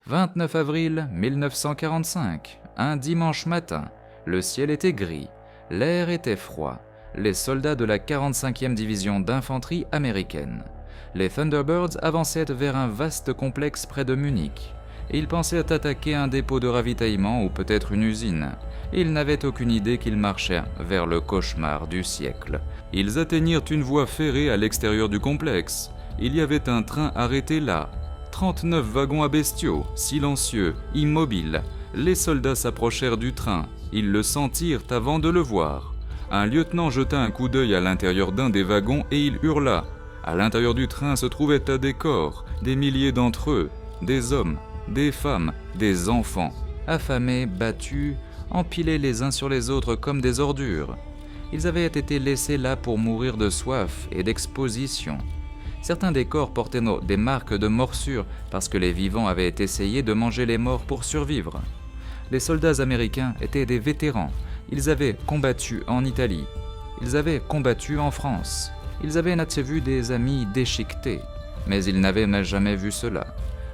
29 avril 1945, un dimanche matin. Le ciel était gris, l'air était froid. Les soldats de la 45e division d'infanterie américaine, les Thunderbirds, avançaient vers un vaste complexe près de Munich. Ils pensaient attaquer un dépôt de ravitaillement ou peut-être une usine. Ils n'avaient aucune idée qu'ils marchaient vers le cauchemar du siècle. Ils atteignirent une voie ferrée à l'extérieur du complexe. Il y avait un train arrêté là. 39 wagons à bestiaux, silencieux, immobiles. Les soldats s'approchèrent du train. Ils le sentirent avant de le voir. Un lieutenant jeta un coup d'œil à l'intérieur d'un des wagons et il hurla. À l'intérieur du train se trouvaient des corps, des milliers d'entre eux, des hommes, des femmes, des enfants, affamés, battus, empilés les uns sur les autres comme des ordures. Ils avaient été laissés là pour mourir de soif et d'exposition. Certains des corps portaient des marques de morsures parce que les vivants avaient essayé de manger les morts pour survivre. Les soldats américains étaient des vétérans. Ils avaient combattu en Italie. Ils avaient combattu en France. Ils avaient vu des amis déchiquetés. Mais ils n'avaient jamais vu cela.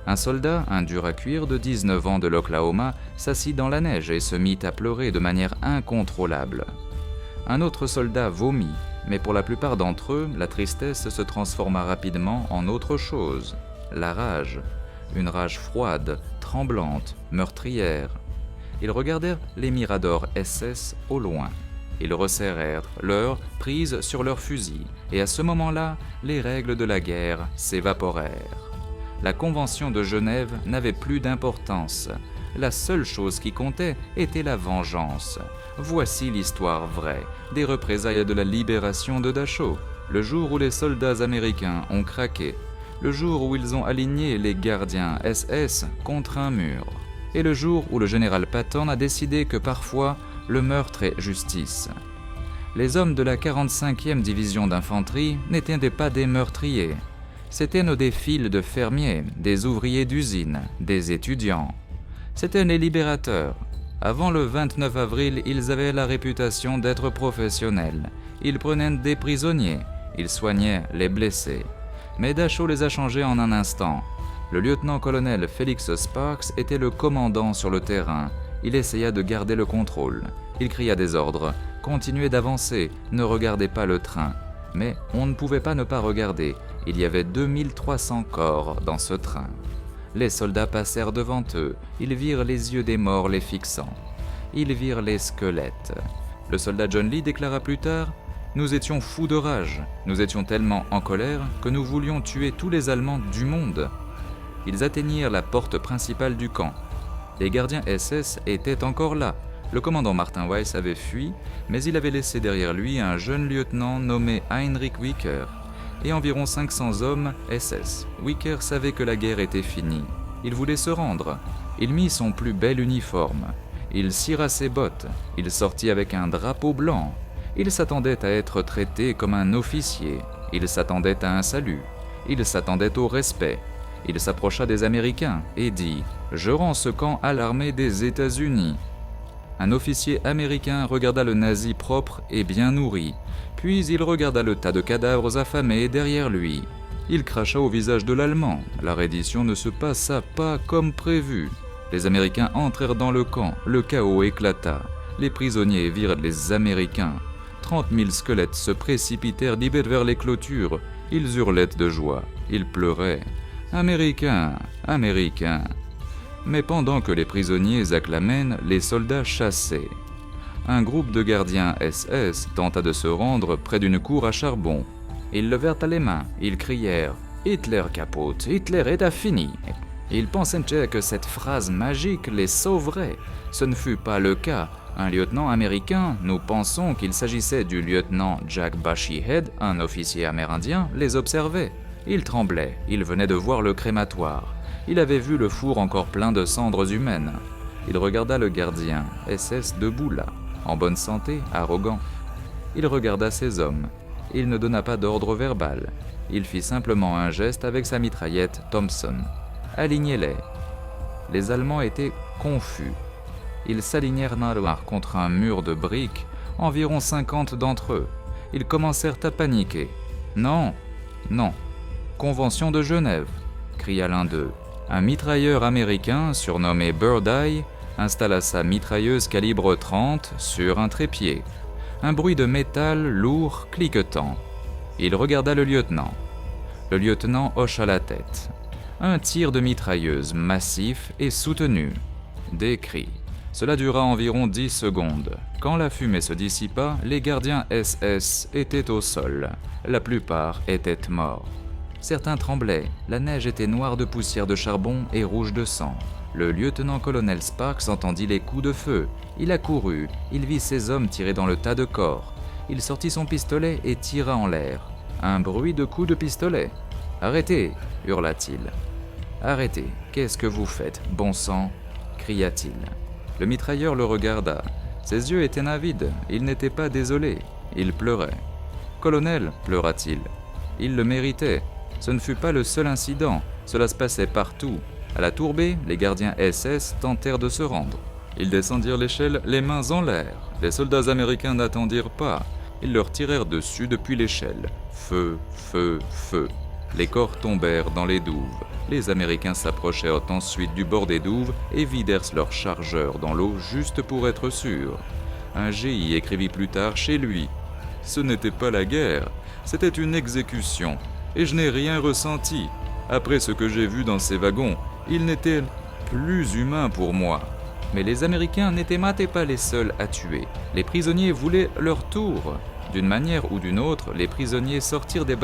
Un soldat, un dur à cuire de 19 ans de l'Oklahoma, s'assit dans la neige et se mit à pleurer de manière incontrôlable. Un autre soldat vomit, mais pour la plupart d'entre eux, la tristesse se transforma rapidement en autre chose, la rage. Une rage froide, tremblante, meurtrière. Ils regardèrent les miradors SS au loin. Ils resserrèrent leurs prises sur leurs fusils, et à ce moment-là, les règles de la guerre s'évaporèrent. La Convention de Genève n'avait plus d'importance. La seule chose qui comptait était la vengeance. Voici l'histoire vraie des représailles de la libération de Dachau, le jour où les soldats américains ont craqué, le jour où ils ont aligné les gardiens SS contre un mur, et le jour où le général Patton a décidé que parfois le meurtre est justice. Les hommes de la 45e division d'infanterie n'étaient pas des meurtriers. C'étaient des files de fermiers, des ouvriers d'usine, des étudiants. C'étaient les libérateurs. Avant le 29 avril, ils avaient la réputation d'être professionnels. Ils prenaient des prisonniers, ils soignaient les blessés. Mais Dachau les a changés en un instant. Le lieutenant-colonel Felix Sparks était le commandant sur le terrain. Il essaya de garder le contrôle. Il cria des ordres. Continuez d'avancer, ne regardez pas le train. Mais on ne pouvait pas ne pas regarder. Il y avait 2300 corps dans ce train. Les soldats passèrent devant eux. Ils virent les yeux des morts les fixant. Ils virent les squelettes. Le soldat John Lee déclara plus tard « Nous étions fous de rage. Nous étions tellement en colère que nous voulions tuer tous les Allemands du monde. » Ils atteignirent la porte principale du camp. Les gardiens SS étaient encore là. Le commandant Martin Weiss avait fui, mais il avait laissé derrière lui un jeune lieutenant nommé Heinrich Wicker et environ 500 hommes SS. Wicker savait que la guerre était finie. Il voulait se rendre. Il mit son plus bel uniforme. Il cira ses bottes. Il sortit avec un drapeau blanc. Il s'attendait à être traité comme un officier. Il s'attendait à un salut. Il s'attendait au respect. Il s'approcha des Américains et dit « Je rends ce camp à l'armée des États-Unis ». Un officier américain regarda le nazi propre et bien nourri, puis il regarda le tas de cadavres affamés derrière lui. Il cracha au visage de l'Allemand. La reddition ne se passa pas comme prévu. Les Américains entrèrent dans le camp, le chaos éclata. Les prisonniers virent les Américains. 30 000 squelettes se précipitèrent vers les clôtures. Ils hurlaient de joie, ils pleuraient. « Américains, Américains !» Mais pendant que les prisonniers acclamaient, les soldats chassaient. Un groupe de gardiens SS tenta de se rendre près d'une cour à charbon. Ils levèrent les mains, ils crièrent « Hitler capote, Hitler est fini !» Ils pensaient que cette phrase magique les sauverait. Ce ne fut pas le cas. Un lieutenant américain, nous pensons qu'il s'agissait du lieutenant Jack Bushyhead, un officier amérindien, les observait. Il tremblait, il venait de voir le crématoire. Il avait vu le four encore plein de cendres humaines. Il regarda le gardien, SS debout là, en bonne santé, arrogant. Il regarda ses hommes. Il ne donna pas d'ordre verbal. Il fit simplement un geste avec sa mitraillette Thompson. Alignez-les. Les Allemands étaient confus. Ils s'alignèrent contre un mur de briques, environ 50 d'entre eux. Ils commencèrent à paniquer. « Non, non. Convention de Genève !» cria l'un d'eux. Un mitrailleur américain surnommé Bird Eye installa sa mitrailleuse calibre 30 sur un trépied. Un bruit de métal lourd cliquetant. Il regarda le lieutenant. Le lieutenant hocha la tête. Un tir de mitrailleuse massif et soutenu. Des cris. Cela dura environ 10 secondes. Quand la fumée se dissipa, les gardiens SS étaient au sol. La plupart étaient morts. Certains tremblaient. La neige était noire de poussière de charbon et rouge de sang. Le lieutenant-colonel Sparks entendit les coups de feu. Il accourut. Il vit ces hommes tirer dans le tas de corps. Il sortit son pistolet et tira en l'air. Un bruit de coups de pistolet. « Arrêtez !» hurla-t-il. « Arrêtez, qu'est-ce que vous faites, bon sang ?» cria-t-il. Le mitrailleur le regarda. Ses yeux étaient navides, il n'était pas désolé, il pleurait. « Colonel !» pleura-t-il. Il le méritait. Ce ne fut pas le seul incident, cela se passait partout. À la tourbée, les gardiens SS tentèrent de se rendre. Ils descendirent l'échelle les mains en l'air. Les soldats américains n'attendirent pas. Ils leur tirèrent dessus depuis l'échelle. Feu, feu, feu. Les corps tombèrent dans les douves. Les Américains s'approchèrent ensuite du bord des douves et vidèrent leurs chargeurs dans l'eau juste pour être sûrs. Un GI écrivit plus tard chez lui. « Ce n'était pas la guerre, c'était une exécution, et je n'ai rien ressenti. Après ce que j'ai vu dans ces wagons, il n'était plus humain pour moi. » Mais les Américains n'étaient pas les seuls à tuer. Les prisonniers voulaient leur tour. D'une manière ou d'une autre, les prisonniers sortirent des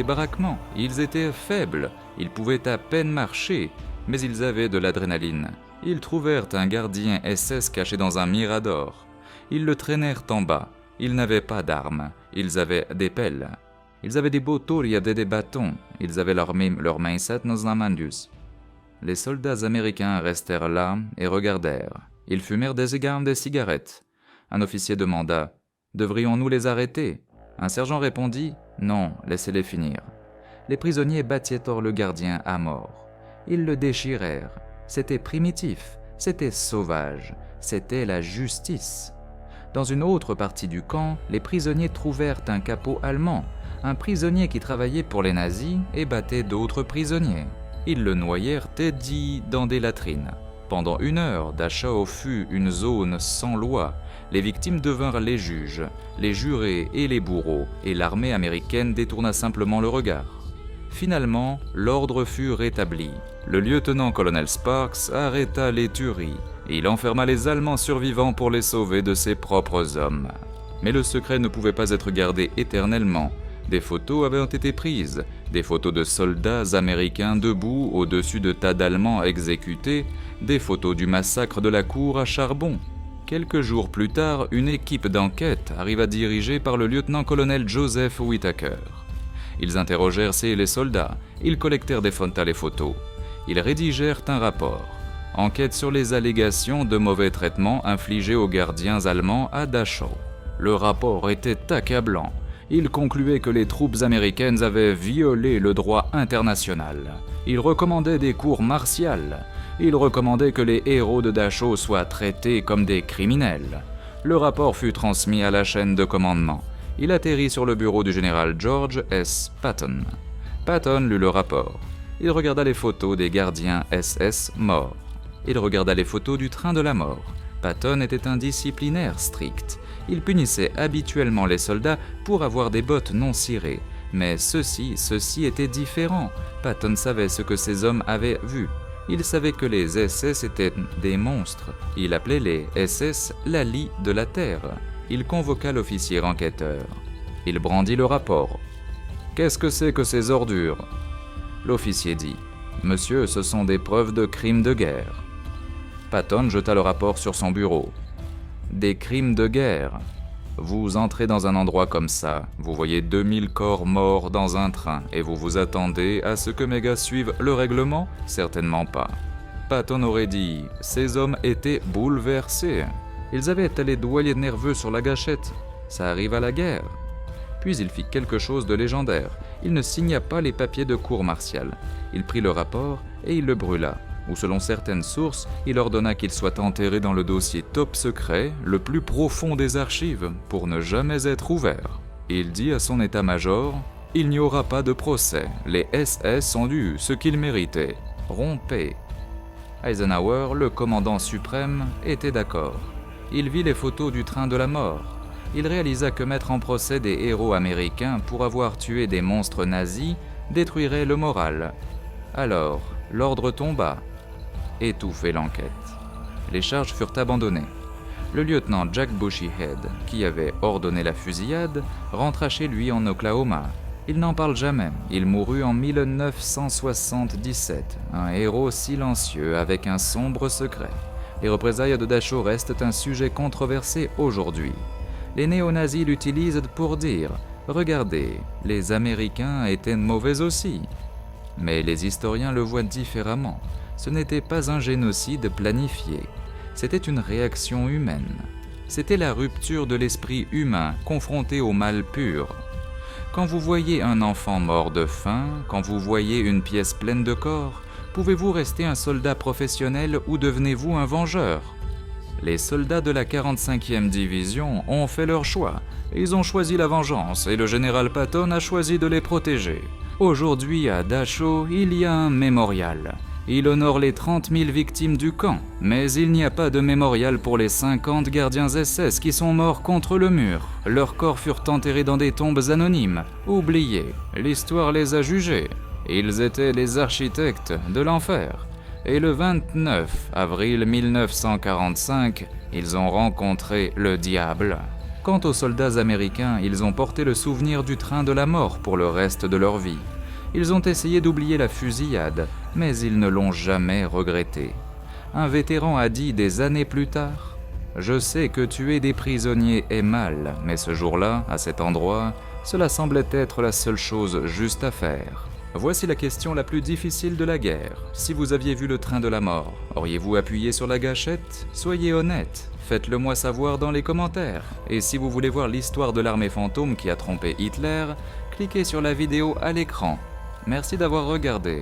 baraquements. Ils étaient faibles, ils pouvaient à peine marcher, mais ils avaient de l'adrénaline. Ils trouvèrent un gardien SS caché dans un mirador. Ils le traînèrent en bas. Ils n'avaient pas d'armes, ils avaient des pelles. Ils avaient des botories et des bâtons. Ils avaient leur mindset dans un mandus. Les soldats américains restèrent là et regardèrent. Ils fumèrent des cigarettes. Un officier demanda « Devrions-nous les arrêter ?» Un sergent répondit « Non, laissez-les finir. » Les prisonniers battirent le gardien à mort. Ils le déchirèrent. C'était primitif, c'était sauvage, c'était la justice. Dans une autre partie du camp, les prisonniers trouvèrent un capot allemand, un prisonnier qui travaillait pour les nazis et battait d'autres prisonniers. Ils le noyèrent dit dans des latrines. Pendant 1 heure, Dachau fut une zone sans loi. Les victimes devinrent les juges, les jurés et les bourreaux, et l'armée américaine détourna simplement le regard. Finalement, l'ordre fut rétabli. Le lieutenant-colonel Sparks arrêta les tueries, et il enferma les Allemands survivants pour les sauver de ses propres hommes. Mais le secret ne pouvait pas être gardé éternellement. Des photos avaient été prises, des photos de soldats américains debout au-dessus de tas d'Allemands exécutés, des photos du massacre de la cour à charbon. Quelques jours plus tard, une équipe d'enquête arriva dirigée par le lieutenant-colonel Joseph Whittaker. Ils interrogèrent les soldats, ils collectèrent des photos. Ils rédigèrent un rapport. Enquête sur les allégations de mauvais traitements infligés aux gardiens allemands à Dachau. Le rapport était accablant. Il concluait que les troupes américaines avaient violé le droit international. Il recommandait des cours martiales. Il recommandait que les héros de Dachau soient traités comme des criminels. Le rapport fut transmis à la chaîne de commandement. Il atterrit sur le bureau du général George S. Patton. Patton lut le rapport. Il regarda les photos des gardiens SS morts. Il regarda les photos du train de la mort. Patton était un disciplinaire strict. Il punissait habituellement les soldats pour avoir des bottes non cirées. Mais ceci était différent. Patton savait ce que ces hommes avaient vu. Il savait que les SS étaient des monstres. Il appelait les SS la lie de la terre. Il convoqua l'officier enquêteur. Il brandit le rapport. « Qu'est-ce que c'est que ces ordures ?» L'officier dit « Monsieur, ce sont des preuves de crimes de guerre. » Patton jeta le rapport sur son bureau. « Des crimes de guerre. Vous entrez dans un endroit comme ça, vous voyez 2000 corps morts dans un train et vous vous attendez à ce que mes gars suivent le règlement? Certainement pas. » Patton aurait dit « Ces hommes étaient bouleversés. Ils avaient les doigts nerveux sur la gâchette. Ça arrive à la guerre. » Puis il fit quelque chose de légendaire. Il ne signa pas les papiers de cour martiale. Il prit le rapport et il le brûla. Ou selon certaines sources, il ordonna qu'il soit enterré dans le dossier top secret, le plus profond des archives, pour ne jamais être ouvert. Il dit à son état-major « Il n'y aura pas de procès, les SS ont eu ce qu'ils méritaient. rompez. Eisenhower, le commandant suprême, était d'accord. Il vit les photos du train de la mort. Il réalisa que mettre en procès des héros américains pour avoir tué des monstres nazis détruirait le moral. Alors, l'ordre tomba. Étouffer l'enquête. Les charges furent abandonnées. Le lieutenant Jack Bushyhead, qui avait ordonné la fusillade, rentra chez lui en Oklahoma. Il n'en parle jamais. Il mourut en 1977, un héros silencieux avec un sombre secret. Les représailles de Dachau restent un sujet controversé aujourd'hui. Les néo-nazis l'utilisent pour dire « Regardez, les Américains étaient mauvais aussi ». Mais les historiens le voient différemment. Ce n'était pas un génocide planifié. C'était une réaction humaine. C'était la rupture de l'esprit humain confronté au mal pur. Quand vous voyez un enfant mort de faim, quand vous voyez une pièce pleine de corps, pouvez-vous rester un soldat professionnel ou devenez-vous un vengeur ? Les soldats de la 45e division ont fait leur choix. Ils ont choisi la vengeance et le général Patton a choisi de les protéger. Aujourd'hui, à Dachau, il y a un mémorial. Il honore les 30 000 victimes du camp, mais il n'y a pas de mémorial pour les 50 gardiens SS qui sont morts contre le mur. Leurs corps furent enterrés dans des tombes anonymes. Oubliés, l'histoire les a jugés. Ils étaient les architectes de l'enfer. Et le 29 avril 1945, ils ont rencontré le diable. Quant aux soldats américains, ils ont porté le souvenir du train de la mort pour le reste de leur vie. Ils ont essayé d'oublier la fusillade, mais ils ne l'ont jamais regretté. Un vétéran a dit des années plus tard « Je sais que tuer des prisonniers est mal, mais ce jour-là, à cet endroit, cela semblait être la seule chose juste à faire. » Voici la question la plus difficile de la guerre. Si vous aviez vu le train de la mort, auriez-vous appuyé sur la gâchette ? Soyez honnête, faites-le moi savoir dans les commentaires. Et si vous voulez voir l'histoire de l'armée fantôme qui a trompé Hitler, cliquez sur la vidéo à l'écran. Merci d'avoir regardé.